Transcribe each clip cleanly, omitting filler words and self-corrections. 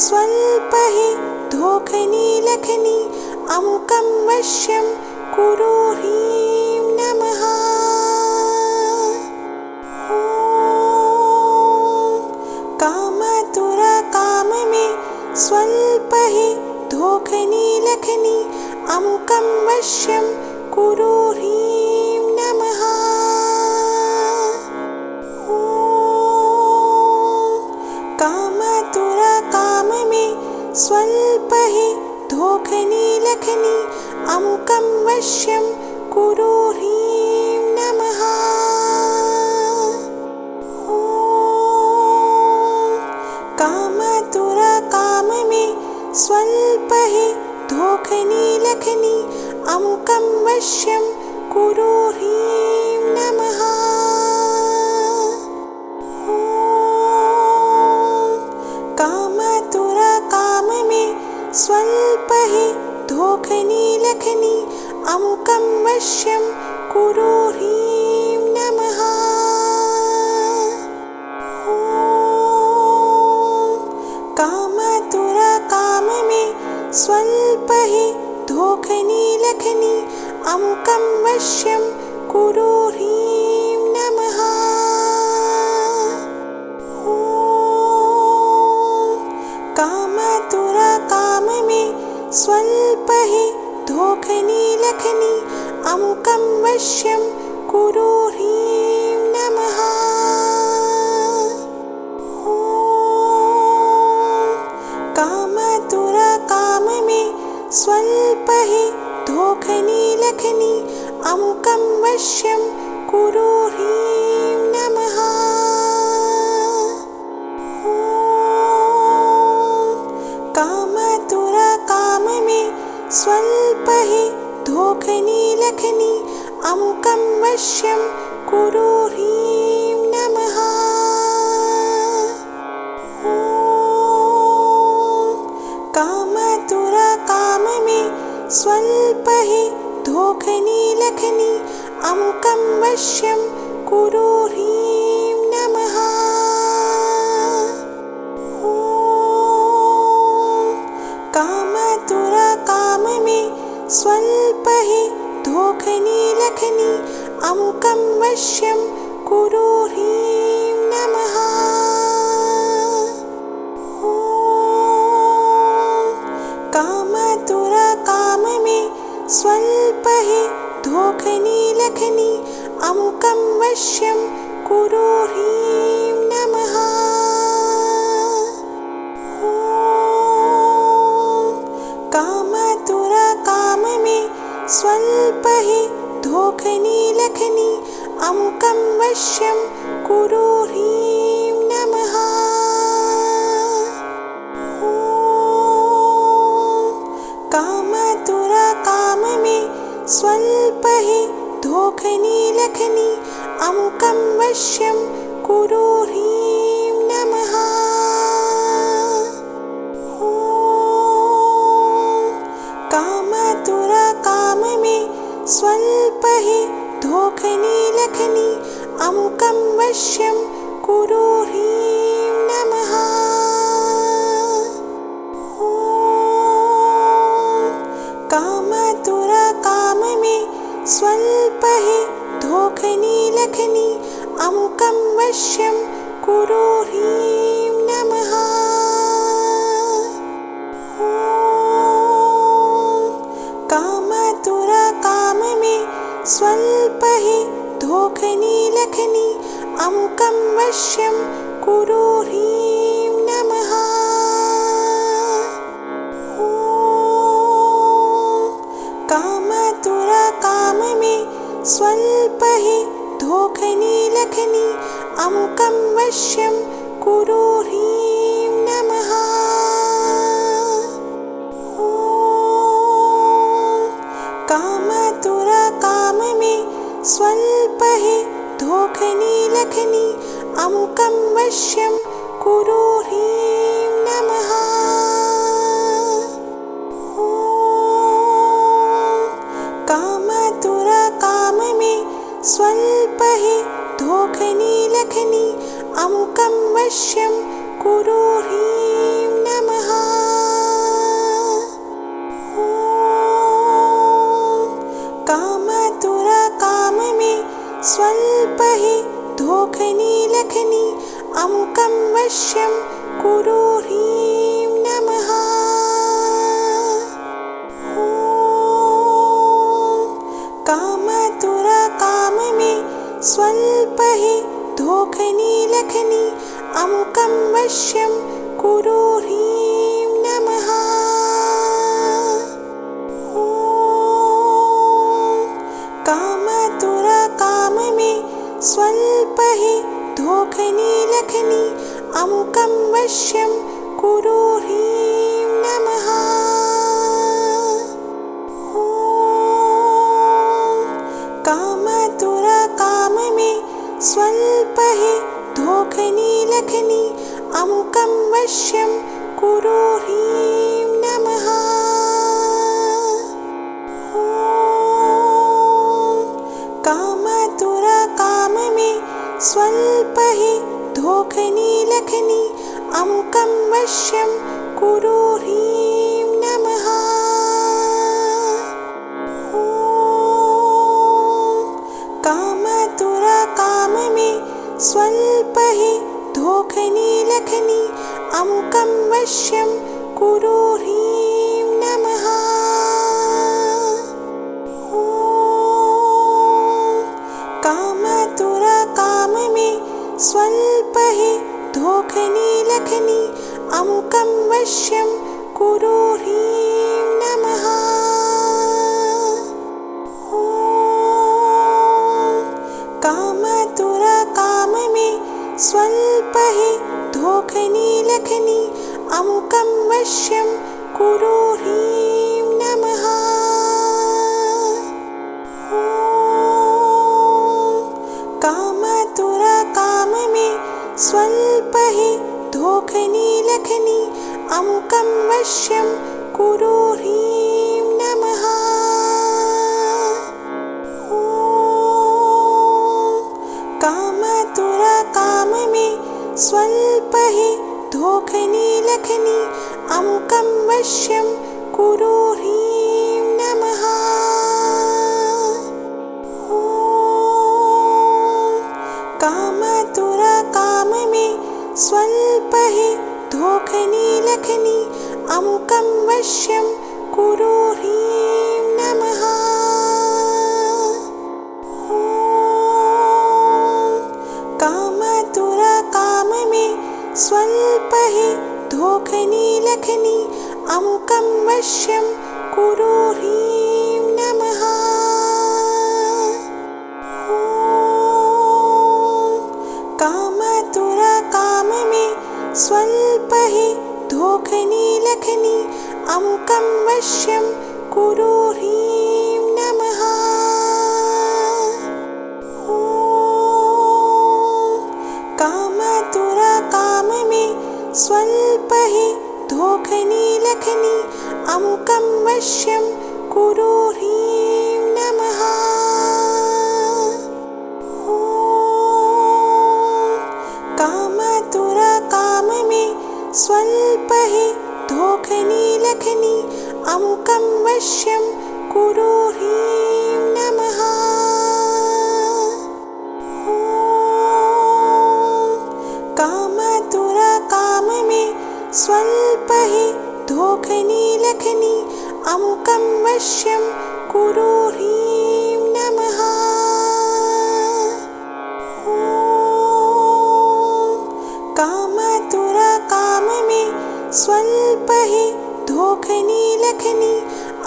स्वल्प हि धोखनि लखनि अमुकं वश्यं कुरु ह्रीं नमः। ॐ कामातुर काम मे स्वल्प हि धोखनि लखनि अमुकं वश्यं कुरु ह्रीं नमः। ॐ कामातुर काम मे स्वल्प हि धोखनि लखनि अमुकं वश्यं कुरु ह्रीं नमः। ॐ कामातुर काम मे स्वल्प हि धोखनि लखनि अमुकं वश्यं कुरु ह्रीं नमः। ॐ कामातुर काम मे स्वल्प हि धोखनि लखनि अमुकं वश्यं कुरु ह्रीं नमः। ॐ कामातुर काम मे स्वल्प हि धोखनि लखनि अमुकं वश्यं कुरु ह्रीं नमः। ॐ कामातुर काम मे स्वल्प हि धोखनि लखनि अमुकं वश्यं कुरु ह्रीं नमः। ॐ कामातुर काम मे स्वल्प हि धोखनि लखनि अमुकं वश्यं कुरु ह्रीं नमः। ॐ कामातुर काम मे स्वल्प हि धोखनि लखनि अमुकं वश्यं कुरु ह्रीं नमः। ॐ कामातुर काम मे स्वल्प हि धोखनि लखनि अमुकं वश्यं कुरु ह्रीं नमः। ॐ कामातुर काम मे स्वल्प हि धोखनि लखनि अमुकं वश्यं कुरु ह्रीं नमः। ॐ कामातुर काम मे स्वल्प हि धोखनि लखनि अमुकं वश्यं कुरु ह्रीं नमः। ॐ कामातुर काम मे स्वल्प हि धोखनि लखनि अमुकं वश्यं कुरु ह्रीं नमः। ॐ कामातुर काम मे स्वल्प हि धोखनि लखनि अमुकं वश्यं कुरु ह्रीं नमः। ॐ कामातुर काम मे स्वल्प हि धोखनि लखनि अमुकं वश्यं कुरु ह्रीं नमः। ॐ कामातुर काम मे स्वल्प हि धोखनि लखनि अमुकं वश्यं कुरु ह्रीं नमः। ॐ कामातुर काम मे स्वल्प हि धोखनि लखनि अमुकं वश्यं कुरु ह्रीं नमः। ॐ कामातुर काम मे स्वल्प हि धोखनि लखनि अमुकं वश्यं कुरु ह्रीं नमः। ॐ कामातुर काम मे स्वल्प हि धोखनि लखनि अमुकं वश्यं कुरु ह्रीं नमः। ॐ कामातुर काम मे स्वल्प हि धोखनि लखनि अमुकं वश्यं कुरु ह्रीं नमः। स्वल्प हि धोखनि लखनि अमुकं वश्यं कुरु ह्रीं नमः। काम में स्वल्प हि धोखनि लखनि अमुकं वश्यं कुरु ह्रीं नमः। काम में स्वल्प हि धोखनि लखनि अमुकं वश्यं कुरु ह्रीं नमः। काम में स्वल्प हि धोखनि लखनि अमुकं वश्यं कुरु ह्रीं नमः। काम में स्वल्प हि धोखनि लखनि अमुकं वश्यं कुरु ह्रीं नमः। काम में स्वल्प हि धोखनि लखनि अमुकं वश्यं कुरु ह्रीं नमः। काम में स्वल्प हि धोखनि लखनि अमुकं वश्यं कुरु ह्रीं नमः। काम में स्वल्प हि धोखनि लखनि अमुकं वश्यं कुरु ह्रीं नमः। काम में स्वल्प हि धोखनि लखनि अमुकं वश्यं कुरु ह्रीं नमः। काम में स्वल्प हि धोखनि लखनि अमुकं वश्यं कुरु ह्रीं नमः। काम में स्वल्प हि धोखनि लखनि अमुकं वश्यं कुरु ह्रीं नमः। काम में स्वल्प हि धोखनि लखनि अमुकं वश्यं कुरु ह्रीं नमः। काम में स्वल्प हि धोखनि लखनि अमुकं वश्यं कुरु ह्रीं नमः। काम में स्वल्प हि धोखनि लखनि अमुकं वश्यं कुरु ह्रीं नमः। काम में स्वल्प हि धोखनि लखनि अमुकं वश्यं कुरु ह्रीं नमः। काम में स्वल्प हि धोखनि लखनि अमुकं वश्यं कुरु ह्रीं नमः। काम में स्वल्प हि धोखनि लखनि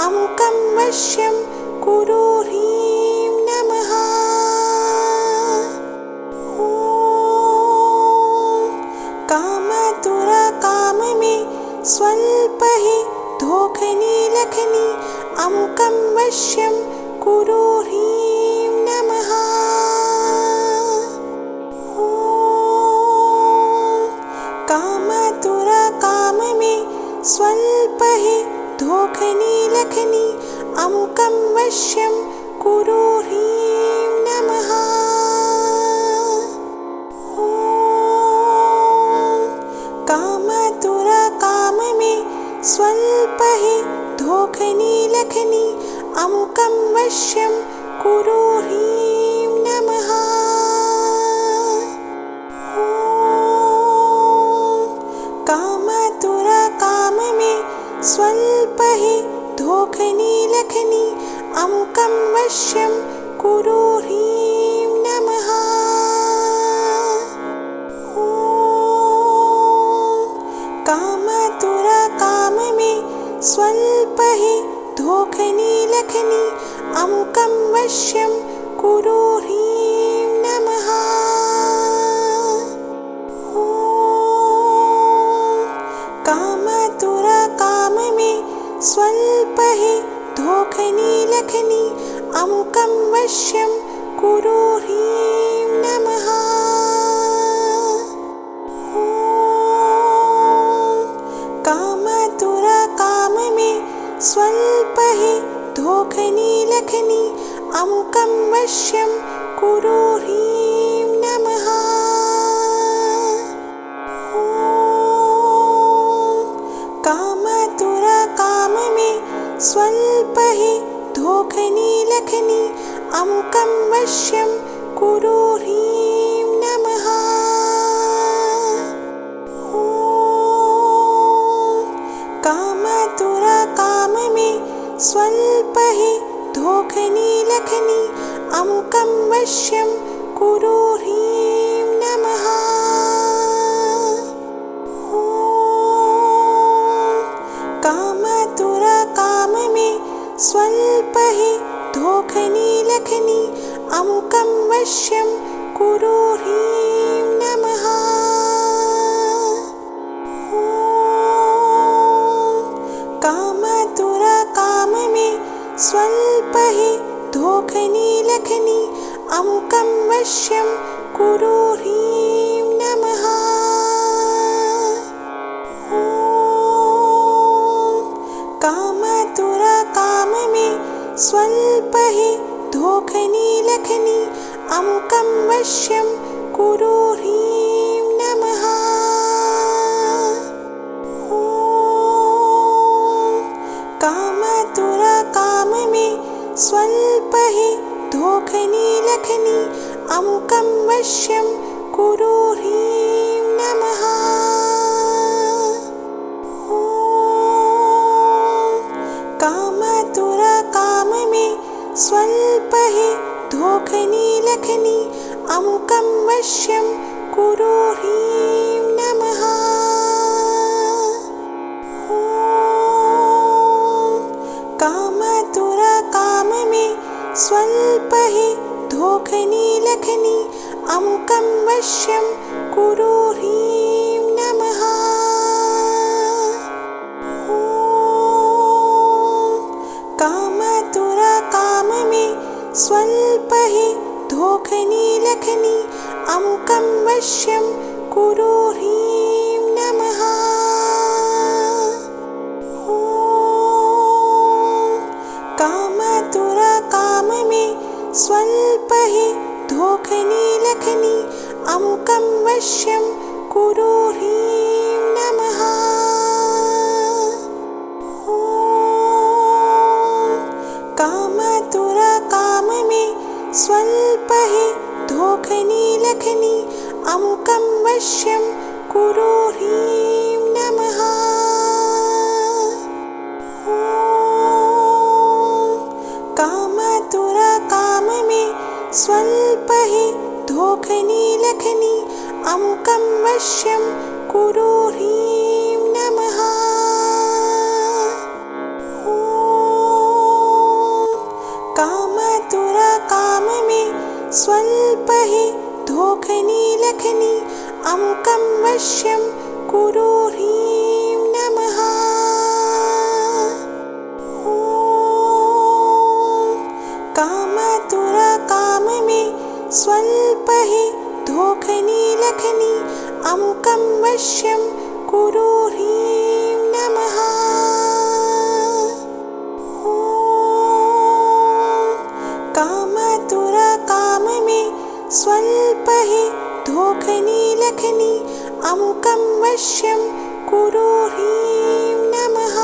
अमुकं वश्यं कुरु ह्रीं नमः। काम में स्वल्प हि धोखनि लखनि अमुकं वश्यं कुरु ह्रीं नमः। काम में स्वल्प हि धोखनि लखनि अमुकं वश्यं कुरु ह्रीं नमः। काम में स्वल्प हि धोखनि लखनि अमुकं वश्यं कुरु ह्रीं नमः। वश्यं कुरु ह्रीं नमः। ॐ कामतुरकाममे स्वल्पहि धोखनि लखनि अमुकं वश्यं कुरु ह्रीं नमः। ॐ कामतुरकाममे स्वल्पहि धोखनि लखनि अमुकं वश्यं कुरु ह्रीं नमः। ॐ कामतुरकाममे स्वल्पहि धोखनि लखनि अमुकं वश्यं कुरु ह्रीं नमः। ॐ कामतुरकाममे स्वल्पहि धोखनि लखनि अमुकं वश्यं कुरु ह्रीं नमः। ॐ कामतुरकाममे स्वल्पहि धोखनि लखनि अमुकं वश्यं कुरु ह्रीं नमः। ॐ कामतुरकाममे स्वल्पहि धोखनि लखनि अमुकं वश्यं कुरु ह्रीं नमः। ॐ कामतुरकाममे स्वल्पहि धोखनि लखनि अमुकं वश्यं कुरु ह्रीं नमः। ॐ कामतुरकाममे स्वल्पहि धोखनि लखनि अमुकं वश्यं कुरु ह्रीं नमः। ॐ कामतुरकाममे स्वल्पहि धोखनि लखनि अमुकं वश्यं कुरु ह्रीं नमः। ॐ कामतुरकाममे स्वल्पहि धोखनि लखनि अमुकं वश्यं कुरु ह्रीं नमः। ॐ कामतुरकाममे स्वल्पहि धोखनि लखनि अमुकं वश्यं कुरु ह्रीं नमः। ॐ कामतुरकाममे स्वल्पहि धोखनि लखनि अमुकं वश्यं कुरु ह्रीं नमः। ॐ कामतुरकाममे स्वल्पहि धोखनि लखनि अमुकं वश्यं कुरु ह्रीं नमः। ॐ कामतुरकाममे स्वल्पहि धोखनि लखनि अमुकं वश्यं कुरु ह्रीं नमः। ॐ कामतुरकाममे स्वल्पहि धोखनि लखनि अमुकं वश्यं कुरु ह्रीं नमः। ॐ कामतुरकाममे स्वल्पहि धोखनि लखनि अमुकं वश्यं कुरु ह्रीं नमः। ॐ कामतुरकाममे स्वल्पहि धोखनि लखनि अमुकं वश्यं कुरु ह्रीं नमः।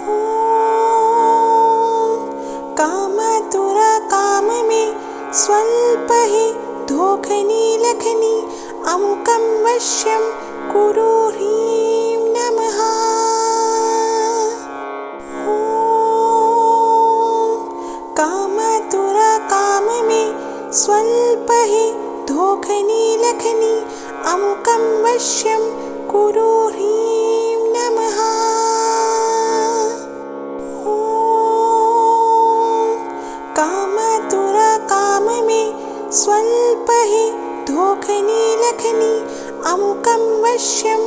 ॐ कामतुरकाममे स्वल्पहि धोखनि लखनि अमुकं वश्यं कुरु ह्रीं नमः। ॐ कामतुरकाममे स्वल्पहि धोखनि लखनि अमुकं वश्यं कुरु ह्रीं नमः। ॐ काम में स्वल्प हि धोखनी लखनी अमुकं वश्यं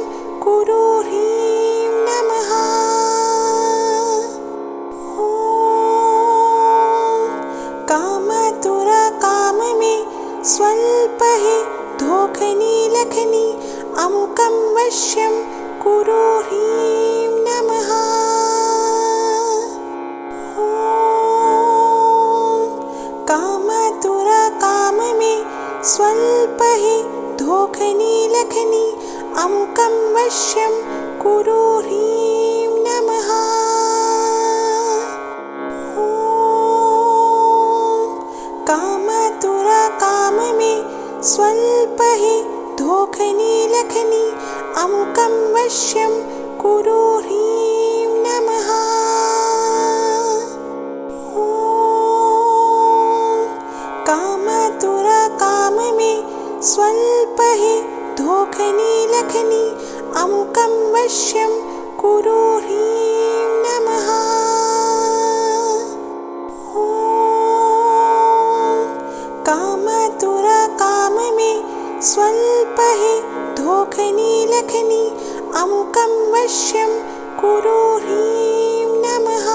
कुरु ह्रीं नमः। कामातुर काम में स्वल्प हि धोखनी लखनी अमुकं वश्यं कुरु ह्रीं नमः। कामातुर काम में स्वल्प हि धोखनी लखनी अमुकं वश्यं कुरु ह्रीं नमः। कामातुर काम में स्वल्प हि धोखनी लखनी अमुकं वश्यं कुरु ह्रीं नमः। कामातुर काम में स्वल्प हि धोखनी लखनी अमुकं वश्यं कुरु ह्रीं नमः। कामातुर काम में स्वल्प हि धोखनी लखनी अमुकं वश्यं कुरु ह्रीं नमः।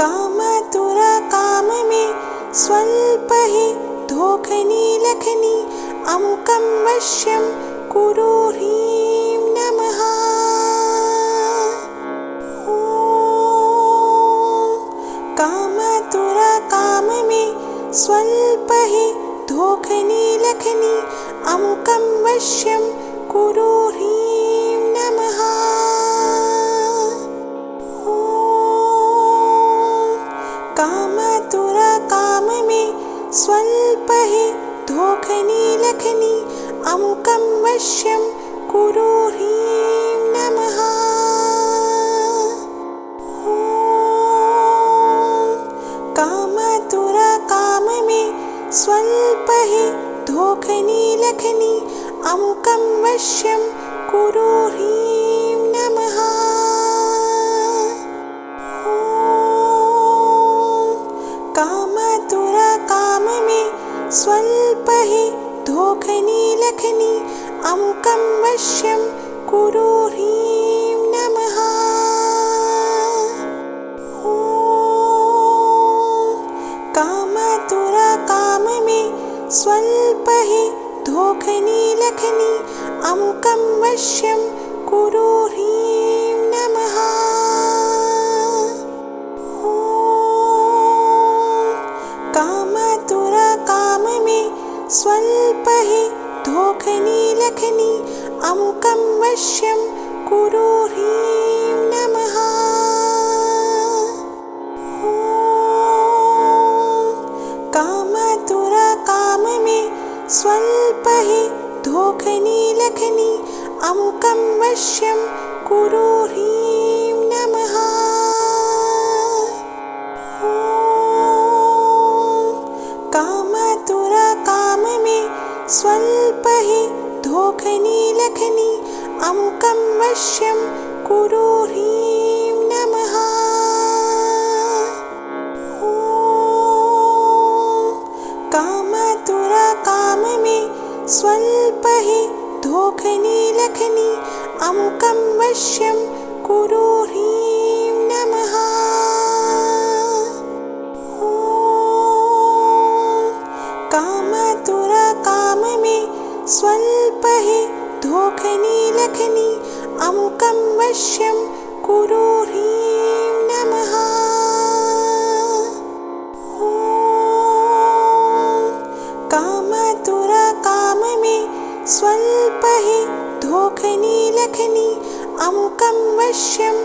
कामातुर काम में स्वल्प हि धोखनी लखनी अमुकं वश्यं कुरु ह्रीं नमः। कामातुर काम में स्वल्प हि धोखनी लखनी अमुकं वश्यं कुरु ह्रीं नमः। कामातुर काम में स्वल्प हि धोखनी लखनी अमुकं वश्यं कुरु ह्रीं नमः। कामातुर काम में स्वल्प हि धोखनी लखनी अमुकं वश्यं कुरु ह्रीं नमः। कामातुर काम में स्वल्प हि धोखनी लखनी अमुकं वश्यं कुरु ह्रीं नमः। कामातुर काम में स्वल्प हि धोखनी लखनी अमुकं वश्यं कुरु ह्रीं नमः। कामातुर काम में स्वल्प हि धोखनी लखनी अमुकं वश्यं कुरु ह्रीं नमः। कामातुर काम में स्वल्प हि धोखनी लखनी अमुकं वश्यं कुरु ह्रीं नमः। कामातुर काम में स्वल्प हि धोखनी लखनी अमुकं वश्यं कुरु ह्रीं नमः। कामातुर काम में स्वल्प हि धोखनी लखनी अमुकं वश्यं कुरु ह्रीं नमः। कामातुर काम में स्वल्प हि धोखनी लखनी अमुकं वश्यं कुरु ह्रीं नमः। कामातुर काम में स्वल्प हि धोखनी लखनी अमुकं वश्यं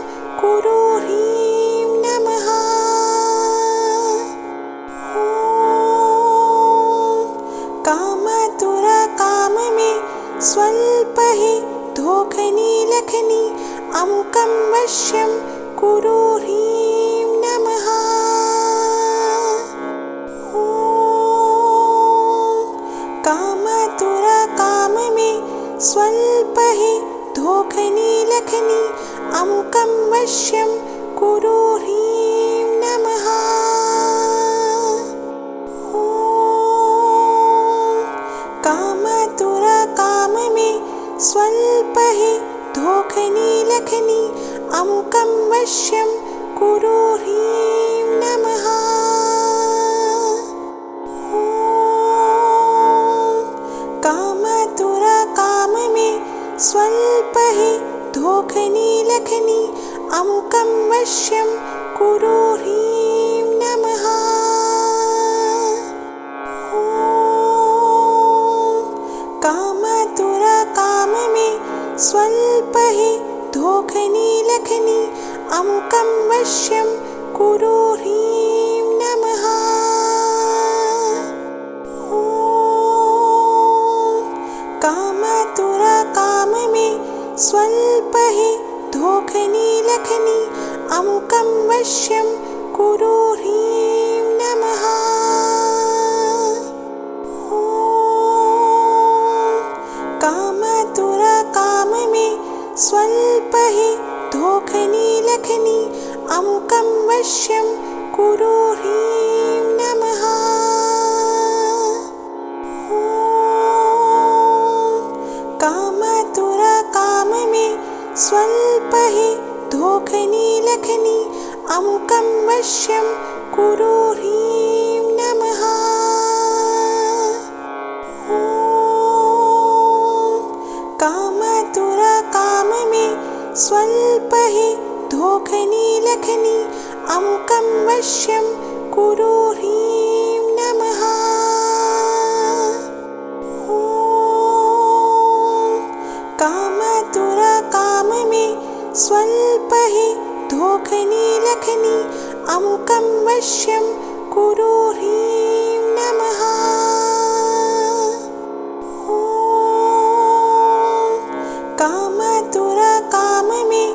कुरु ह्रीं नमः। ॐ कामतुरकाममे स्वल्पहि धोखनि लखनि अमुकं वश्यं कुरु ह्रीं नमः। ॐ कामतुरकाममे स्वल्पहि धोखनि लखनि अमुकं वश्यं कुरु ह्रीं नमः। ॐ कामतुरकाममे स्वल्पहि धोखनि लखनि अमुकं वश्यं कुरु ह्रीं नमः। ॐ कामतुरकाममे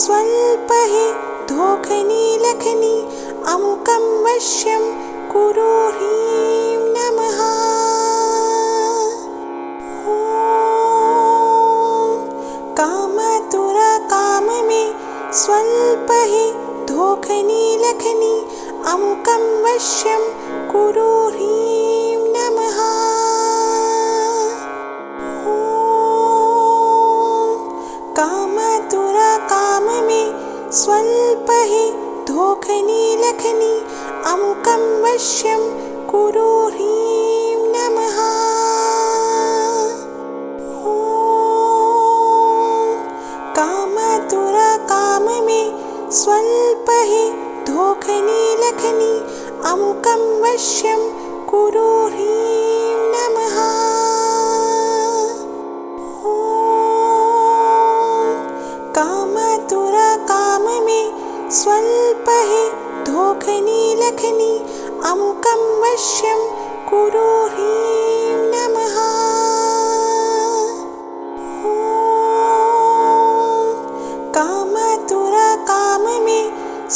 स्वल्पहि धोखनि लखनि अमुकं वश्यं कुरु ह्रीं नमः। ॐ कामतुरकाममे स्वल्पहि धोखनि लखनि अमुकं वश्यं कुरु ह्रीं नमः। ॐ कामतुरकाममे स्वल्पहि धोखनि लखनि अमुकं वश्यं कुरु ह्रीं नमः। ॐ कामतुरकाममे स्वल्पहि धोखनि लखनि अमुकं वश्यं कुरु ह्रीं नमः। ॐ कामतुरकाममे स्वल्पहि धोखनि लखनि अमुकं वश्यं कुरु ह्रीं नमः। ॐ कामतुरकाममे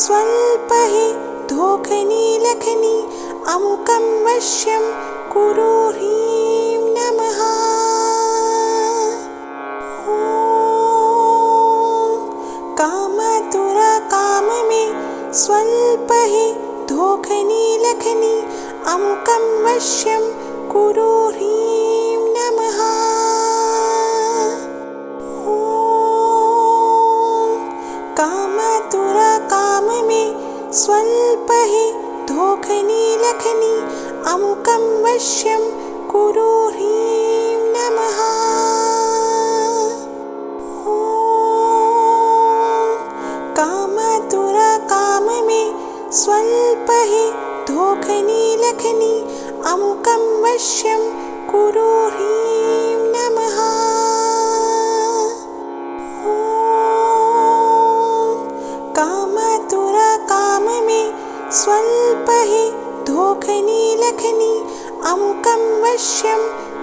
स्वल्पहि धोखनि लखनि अमुकं वश्यं कुरु ह्रीं नमः। ॐ कामतुरकाममे स्वल्पहि धोखनि लखनि अमुकं वश्यं कुरु ह्रीं नमः। ॐ कामतुरकाममे स्वल्पहि धोखनि लखनि अमुकं वश्यं कुरु ह्रीं नमः। ॐ कामतुरकाममे स्वल्पहि धोखनि लखनि अमुकं वश्यं कुरु ह्रीं नमः। ॐ कामतुरकाममे स्वल्पहि धोखनि लखनि अमुकं वश्यं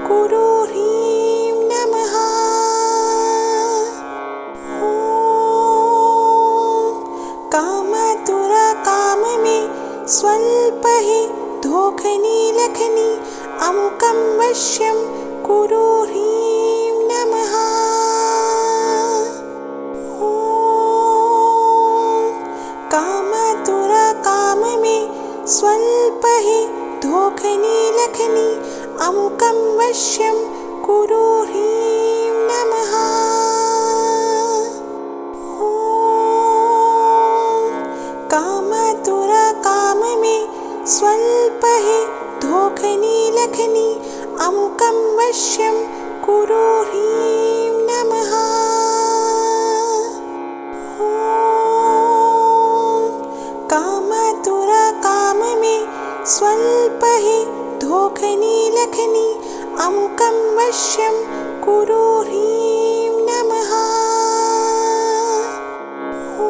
कुरु ह्रीं नमः। ॐ कामतुरकाममे स्वल्पहि धोखनि लखनि अमुकं वश्यं कुरु ह्रीं नमः। ॐ कामतुरकाममे स्वल्पहि धोखनि लखनि अमुकं वश्यं कुरु ह्रीं नमः। ॐ कामतुरकाममे स्वल्पहि धोखनि लखनि अमुकं वश्यं कुरु ह्रीं नमः। ॐ कामतुरकाममे स्वल्पहि धोखनि लखनि अमुकं वश्यं कुरु ह्रीं नमः। ॐ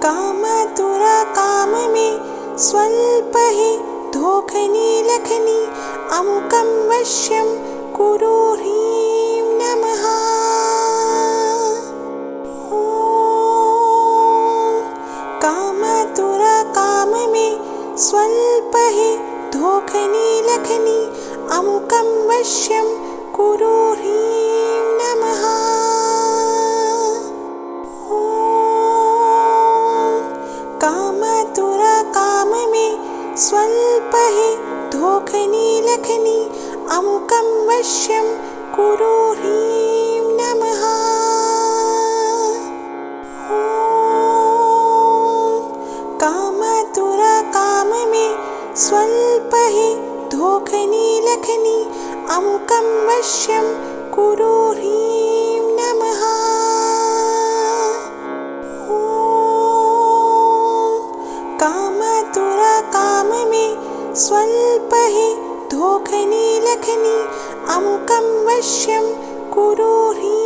कामतुरकाममे स्वल्पहि धोखनि लखनि अमुकं वश्यं कुरु ह्रीं नमः। ॐ कामतुरकाममे स्वल्पहि धोखनि लखनि अमुकं वश्यं कुरु ह्रीं नमः। ॐ कामतुरा काम में स्वल्प हि धोखनी लखनी अमुकं वश्यं कुरु ह्रीं नमः। कामतुरा काम में स्वल्प हि धोखनी लखनी अमुकं वश्यं कुरु ह्रीं नमः। कामतुरा काम में स्वल्प हि धोखनी लखनी अमुकं वश्यं कुरु ह्रीं